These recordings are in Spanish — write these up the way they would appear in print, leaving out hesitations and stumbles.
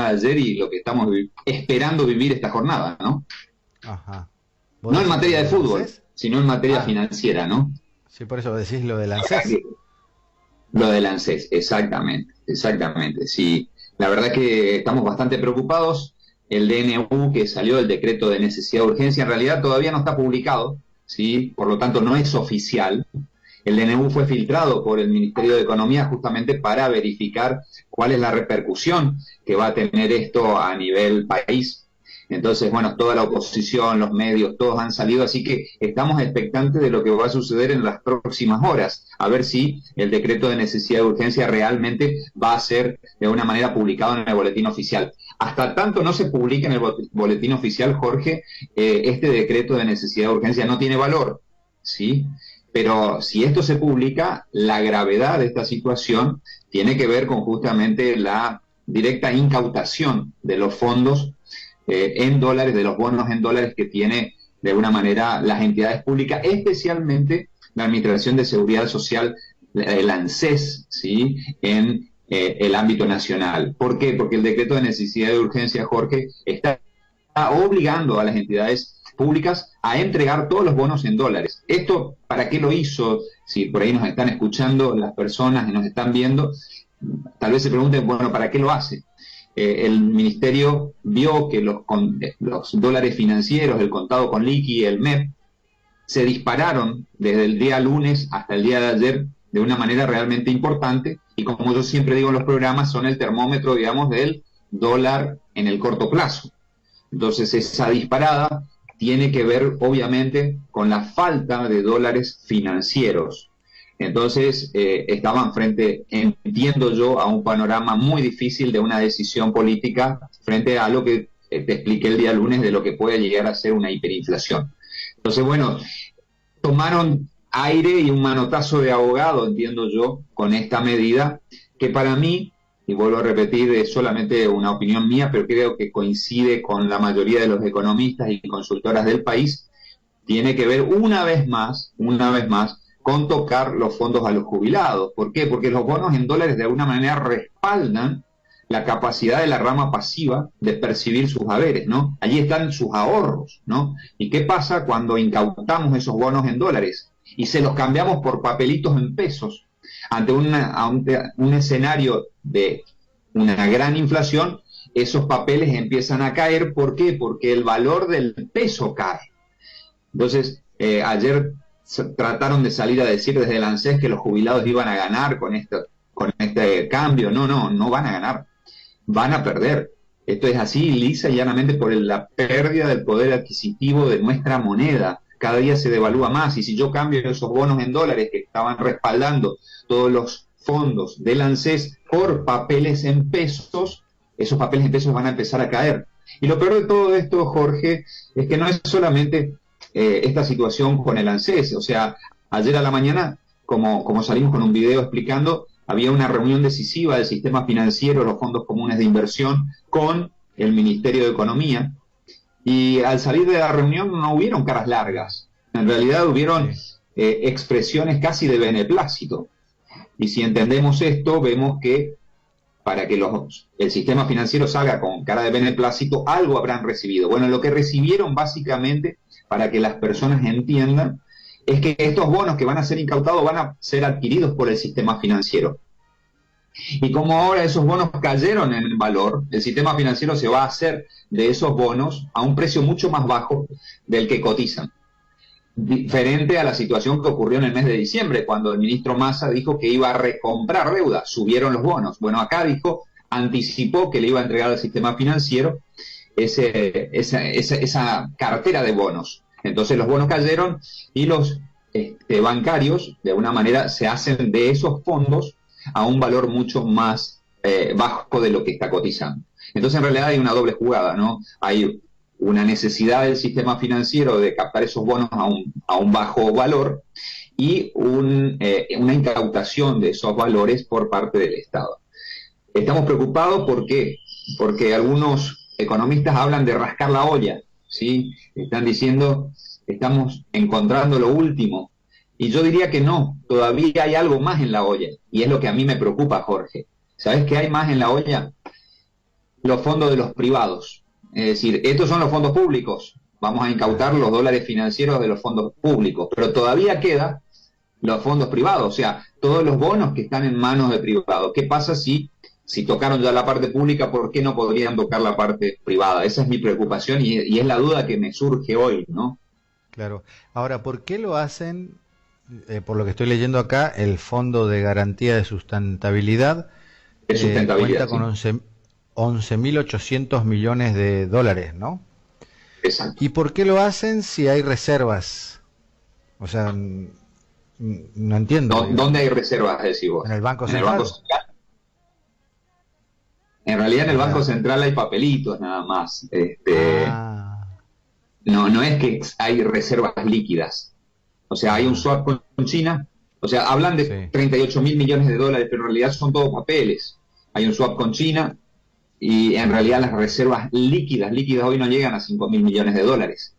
de ayer y lo que estamos esperando vivir esta jornada, ¿no? Ajá. ¿Vos No en decís materia lo de del fútbol, ANSES? sino en materia Ah, financiera, ¿no? sí, por eso decís lo del Acá ANSES. lo del ANSES, exactamente, exactamente. Sí, la verdad que estamos bastante preocupados. El DNU que salió, el decreto de necesidad de urgencia, en realidad todavía no está publicado, ¿sí? Por lo tanto no es oficial. El DNU fue filtrado por el Ministerio de Economía justamente para verificar cuál es la repercusión que va a tener esto a nivel país. Entonces, bueno, toda la oposición, los medios, todos han salido, así que estamos expectantes de lo que va a suceder en las próximas horas, a ver si el decreto de necesidad de urgencia realmente va a ser de una manera publicado en el boletín oficial. Hasta tanto no se publique en el boletín oficial, Jorge, este decreto de necesidad de urgencia no tiene valor, ¿sí? Pero si esto se publica, la gravedad de esta situación tiene que ver con justamente la directa incautación de los fondos en dólares, de los bonos en dólares que tiene de alguna manera las entidades públicas, especialmente la Administración de Seguridad Social, el ANSES, ¿sí? En el ámbito nacional. ¿Por qué? Porque el decreto de necesidad de urgencia, Jorge, está obligando a las entidades públicas a entregar todos los bonos en dólares. ¿Esto para qué lo hizo? Si por ahí nos están escuchando las personas y nos están viendo, tal vez se pregunten, bueno, ¿para qué lo hace? El ministerio vio que los dólares financieros, el contado con liqui, el MEP, se dispararon desde el día lunes hasta el día de ayer de una manera realmente importante y como yo siempre digo en los programas, son el termómetro, digamos, del dólar en el corto plazo. Entonces esa disparada tiene que ver obviamente con la falta de dólares financieros. Entonces estaban frente, entiendo yo, a un panorama muy difícil de una decisión política frente a lo que te expliqué el día lunes de lo que puede llegar a ser una hiperinflación. Entonces, bueno, tomaron aire y un manotazo de abogado, entiendo yo, con esta medida, que para mí, y vuelvo a repetir, es solamente una opinión mía, pero creo que coincide con la mayoría de los economistas y consultoras del país, tiene que ver una vez más, con tocar los fondos a los jubilados. ¿Por qué? Porque los bonos en dólares de alguna manera respaldan la capacidad de la rama pasiva de percibir sus haberes, ¿no? Allí están sus ahorros, ¿no? ¿Y qué pasa cuando incautamos esos bonos en dólares y se los cambiamos por papelitos en pesos ante un escenario de una gran inflación? Esos papeles empiezan a caer. ¿Por qué? Porque el valor del peso cae. Entonces, ayer trataron de salir a decir desde el ANSES que los jubilados iban a ganar con este cambio. No, no, no van a ganar, van a perder. Esto es así, lisa y llanamente por la pérdida del poder adquisitivo de nuestra moneda. Cada día se devalúa más y si yo cambio esos bonos en dólares que estaban respaldando todos los fondos del ANSES por papeles en pesos, esos papeles en pesos van a empezar a caer. Y lo peor de todo esto, Jorge, es que no es solamente esta situación con el ANSES. O sea, ayer a la mañana, como salimos con un video explicando, había una reunión decisiva del sistema financiero, los fondos comunes de inversión, con el Ministerio de Economía, y al salir de la reunión no hubieron caras largas. En realidad hubieron Sí. expresiones casi de beneplácito. Y si entendemos esto, vemos que para que el sistema financiero salga con cara de beneplácito, algo habrán recibido. Bueno, lo que recibieron básicamente, para que las personas entiendan, es que estos bonos que van a ser incautados van a ser adquiridos por el sistema financiero. Y como ahora esos bonos cayeron en valor, el sistema financiero se va a hacer de esos bonos a un precio mucho más bajo del que cotizan. Diferente a la situación que ocurrió en el mes de diciembre, cuando el ministro Massa dijo que iba a recomprar deuda, subieron los bonos. Bueno, acá dijo, anticipó que le iba a entregar al sistema financiero esa cartera de bonos. Entonces los bonos cayeron y los bancarios, de alguna manera, se hacen de esos fondos a un valor mucho más bajo de lo que está cotizando. Entonces, en realidad hay una doble jugada, ¿no? Hay una necesidad del sistema financiero de captar esos bonos a un bajo valor y una incautación de esos valores por parte del Estado. Estamos preocupados porque algunos economistas hablan de rascar la olla, ¿sí? Están diciendo, estamos encontrando lo último. Y yo diría que no, todavía hay algo más en la olla. Y es lo que a mí me preocupa, Jorge. ¿Sabes qué hay más en la olla? los fondos de los privados. Es decir, estos son los fondos públicos. Vamos a incautar los dólares financieros de los fondos públicos, pero todavía queda los fondos privados, o sea, todos los bonos que están en manos de privados. ¿Qué pasa si tocaron ya la parte pública, por qué no podrían tocar la parte privada? Esa es mi preocupación y es la duda que me surge hoy, ¿no? Claro. Ahora, ¿por qué lo hacen, por lo que estoy leyendo acá, el Fondo de Garantía de Sustentabilidad? De sustentabilidad, cuenta con 11.800 millones de dólares, ¿no? Exacto. ¿Y por qué lo hacen si hay reservas? O sea, no entiendo. ¿Dónde hay reservas, decís vos? ¿En el Banco Central? Central? ¿En el Banco Central? En realidad en el Banco Central hay papelitos nada más. No es que hay reservas líquidas. O sea, hay un swap con China. O sea, hablan de 38.000 millones de dólares, pero en realidad son todos papeles. Hay un swap con China y en realidad las reservas líquidas hoy no llegan a 5.000 millones de dólares.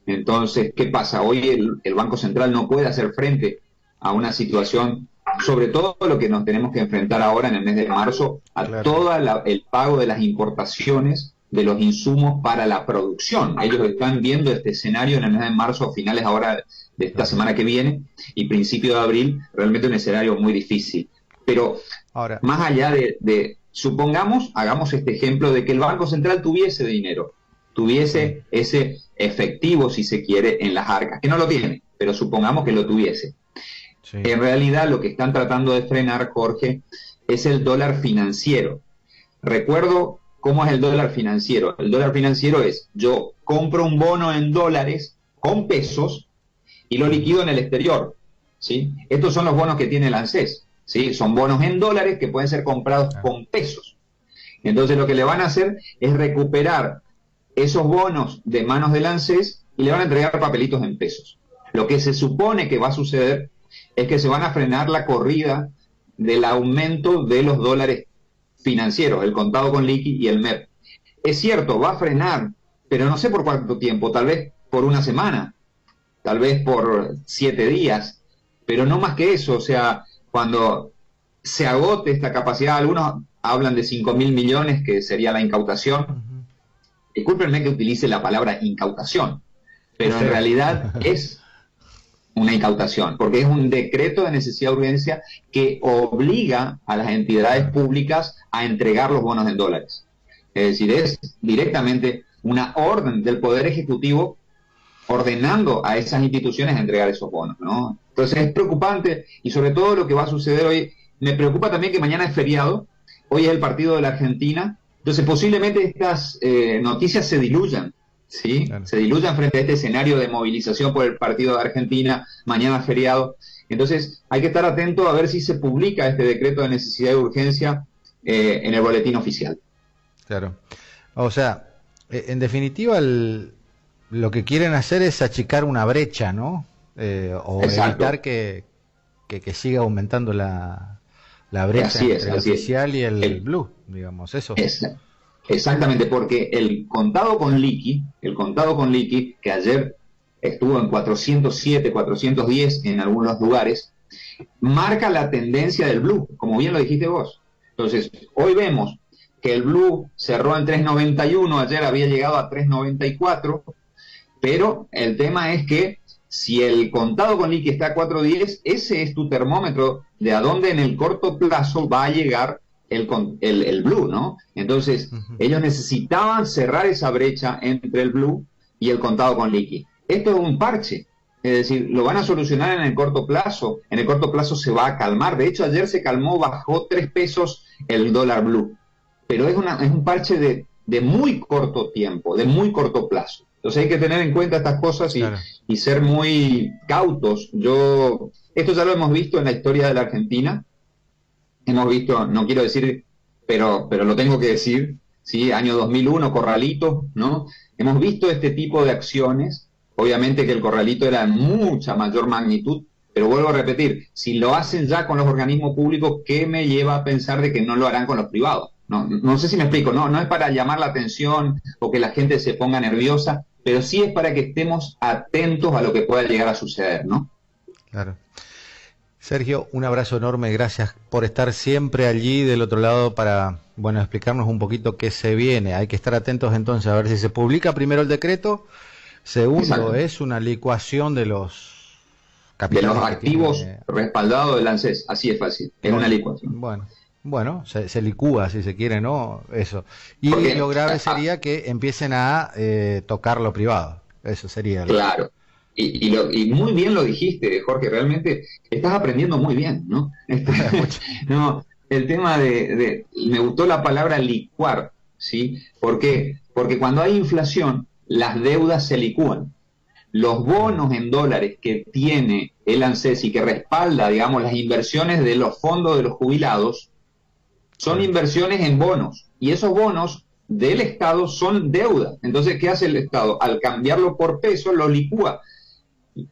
Entonces, ¿qué pasa? Hoy el Banco Central no puede hacer frente a una situación, sobre todo lo que nos tenemos que enfrentar ahora en el mes de marzo, a todo el pago de las importaciones de los insumos para la producción. Ellos están viendo este escenario en el mes de marzo, finales ahora de esta semana que viene y principio de abril, realmente un escenario muy difícil. Pero ahora, más allá de supongamos, hagamos este ejemplo de que el Banco Central tuviese dinero, tuviese ese efectivo, si se quiere, en las arcas, que no lo tiene, pero supongamos que lo tuviese. Sí. En realidad lo que están tratando de frenar, Jorge, es el dólar financiero. Recuerdo cómo es el dólar financiero. El dólar financiero es, yo compro un bono en dólares con pesos y lo liquido en el exterior, ¿sí? Estos son los bonos que tiene el ANSES, ¿sí? Son bonos en dólares que pueden ser comprados con pesos. Entonces lo que le van a hacer es recuperar esos bonos de manos del ANSES y le van a entregar papelitos en pesos. Lo que se supone que va a suceder es que se van a frenar la corrida del aumento de los dólares financieros, el contado con liqui y el MEP. Es cierto, va a frenar, pero no sé por cuánto tiempo, tal vez por una semana, tal vez por 7 días, pero no más que eso. O sea, cuando se agote esta capacidad, algunos hablan de 5.000 millones, que sería la incautación. Discúlpenme que utilice la palabra incautación, pero en realidad es una incautación, porque es un decreto de necesidad de urgencia que obliga a las entidades públicas a entregar los bonos en dólares. Es decir, es directamente una orden del Poder Ejecutivo ordenando a esas instituciones a entregar esos bonos, ¿no? Entonces es preocupante, y sobre todo lo que va a suceder hoy. Me preocupa también que mañana es feriado, hoy es el partido de la Argentina, entonces posiblemente estas noticias se diluyan, ¿sí? Claro. Se diluyan frente a este escenario de movilización por el partido de Argentina, mañana feriado. Entonces hay que estar atento a ver si se publica este decreto de necesidad de urgencia en el boletín oficial. Claro. O sea, en definitiva lo que quieren hacer es achicar una brecha, ¿no? O exacto, evitar que siga aumentando la brecha entre el oficial y el blue, digamos, eso. Exactamente, porque el contado con liqui, que ayer estuvo en 407, 410 en algunos lugares, marca la tendencia del blue, como bien lo dijiste vos. Entonces, hoy vemos que el blue cerró en 3.91, ayer había llegado a 3.94, pero el tema es que si el contado con liqui está a 4.10, ese es tu termómetro de a dónde en el corto plazo va a llegar el blue, ¿no? Entonces, ellos necesitaban cerrar esa brecha entre el blue y el contado con liqui. Esto es un parche, es decir, lo van a solucionar en el corto plazo. En el corto plazo se va a calmar. De hecho, ayer se calmó, bajó 3 pesos el dólar blue. Pero es un parche de muy corto tiempo, de muy corto plazo. Entonces hay que tener en cuenta estas cosas y ser muy cautos. Esto ya lo hemos visto en la historia de la Argentina. Hemos visto, no quiero decir, pero lo tengo que decir, ¿sí? Año 2001, Corralito, ¿no? Hemos visto este tipo de acciones. Obviamente que el Corralito era de mucha mayor magnitud, pero vuelvo a repetir, si lo hacen ya con los organismos públicos, ¿qué me lleva a pensar de que no lo harán con los privados? No sé si me explico, no es para llamar la atención o que la gente se ponga nerviosa, pero sí es para que estemos atentos a lo que pueda llegar a suceder, ¿no? Claro. Sergio, un abrazo enorme, gracias por estar siempre allí del otro lado para, bueno, explicarnos un poquito qué se viene. Hay que estar atentos entonces a ver si se publica primero el decreto. Segundo, Exacto. es una licuación de los capitales, de los activos respaldados del ANSES, así es fácil, es una licuación. Bueno, se licúa si se quiere, ¿no? Eso. Y Porque, lo grave sería que empiecen a tocar lo privado. Eso sería. Claro. Y muy bien lo dijiste, Jorge, realmente estás aprendiendo muy bien, ¿no? No, el tema me gustó la palabra licuar, ¿sí? ¿Por qué? Porque cuando hay inflación, las deudas se licúan. Los bonos en dólares que tiene el ANSES y que respalda, digamos, las inversiones de los fondos de los jubilados, son inversiones en bonos. Y esos bonos del Estado son deuda. Entonces, ¿qué hace el Estado? Al cambiarlo por peso, lo licúa.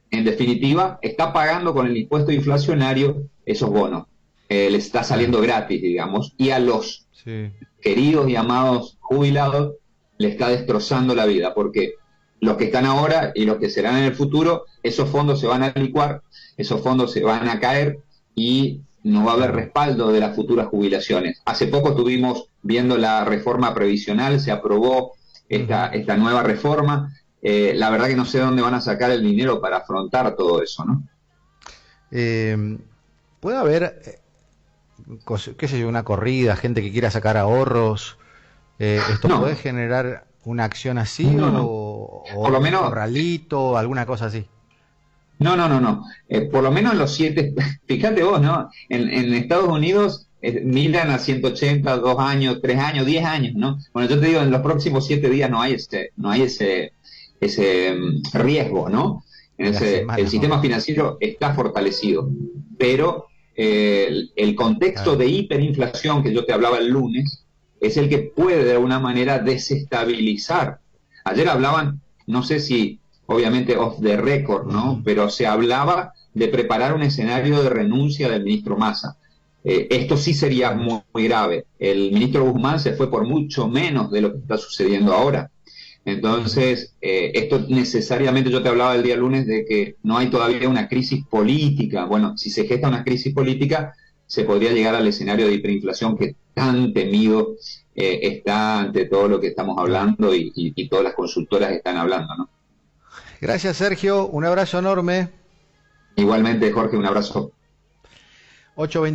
En definitiva, está pagando con el impuesto inflacionario esos bonos. Le está saliendo gratis, digamos, y a los queridos y amados jubilados le está destrozando la vida, porque los que están ahora y los que serán en el futuro, esos fondos se van a licuar, esos fondos se van a caer y no va a haber respaldo de las futuras jubilaciones. Hace poco estuvimos viendo la reforma previsional, se aprobó esta nueva reforma. La verdad que no sé dónde van a sacar el dinero para afrontar todo eso, ¿no? ¿Puede haber, qué sé yo, una corrida, gente que quiera sacar ahorros? ¿Esto puede generar una acción así o por lo menos, un corralito, alguna cosa así? No. Por lo menos los 7, fíjate vos, ¿no? En Estados Unidos miran a 180, 2 años, 3 años, 10 años, ¿no? Bueno, yo te digo, en los próximos 7 días no hay ese riesgo, ¿no? El sistema financiero está fortalecido, pero el contexto de hiperinflación que yo te hablaba el lunes es el que puede de alguna manera desestabilizar. Ayer hablaban, no sé si obviamente off the record, ¿no? Pero se hablaba de preparar un escenario de renuncia del ministro Massa. Esto sí sería muy, muy grave. El ministro Guzmán se fue por mucho menos de lo que está sucediendo ahora. Entonces, esto necesariamente, yo te hablaba el día lunes de que no hay todavía una crisis política. Bueno, si se gesta una crisis política, se podría llegar al escenario de hiperinflación que tan temido está ante todo lo que estamos hablando y todas las consultoras están hablando, ¿no? Gracias, Sergio. Un abrazo enorme. Igualmente, Jorge, un abrazo. 8:20